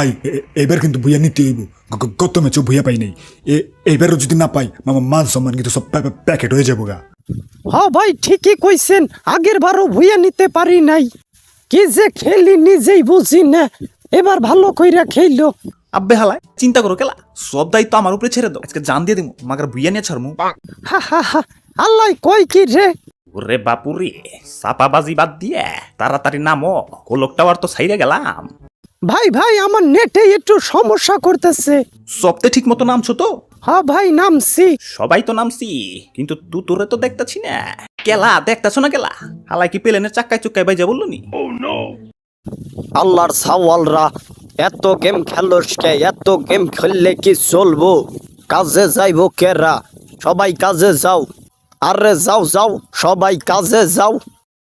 ভাই এবার কিন্তু ভুইয়া নিতে হইব। গত ম্যাচও ভুইয়া পাই নাই, এইবারও যদি না পাই মান সম্মান কিন্তু সব প্যাকেট হয়ে যাবো গা। হ্যাঁ ভাই ঠিকই কইছেন, আগের বারও ভুইয়া নিতে পারি নাই, কি যে খেলি নিজেই বুঝি না, এবার ভালো কইরা খেললো। আব্বে হালায় চিন্তা করো কেলা, সব দায়িত্ব আমার উপরে ছেড়ে দাও, আজকে জান দিয়ে দিমু, মাগার ভুইয়া নিয়ে ছাড়মু। হা হা হা, আল্লাহ কই কি রে। ওরে বাপুরে, সাপাবাজি বাদ দিয়ে তাড়াতাড়ি নামো, কোলক টাওয়ার তো সাইরে গেলাম। ভাই ভাই আমার নেটে একটু সমস্যা করতেছে। সবতে ঠিক মতো নামছো তো? হ্যাঁ ভাই নামছি। সবাই তো নামছি, কিন্তু তোরে তো দেখতাছি না। কেলা দেখতাছো না কেলা, হালাই কি প্লেনের চাক্কায় চুক্কায় বাইজা বললো নি? আল্লাহর সাওয়ালরা, এত গেম খেলোস কে? এত গেম খেললে কি চলবো? কাজে যাইবো কেরা? সবাই কাজে যাও, আরে যাও যাও, সবাই কাজে যাও।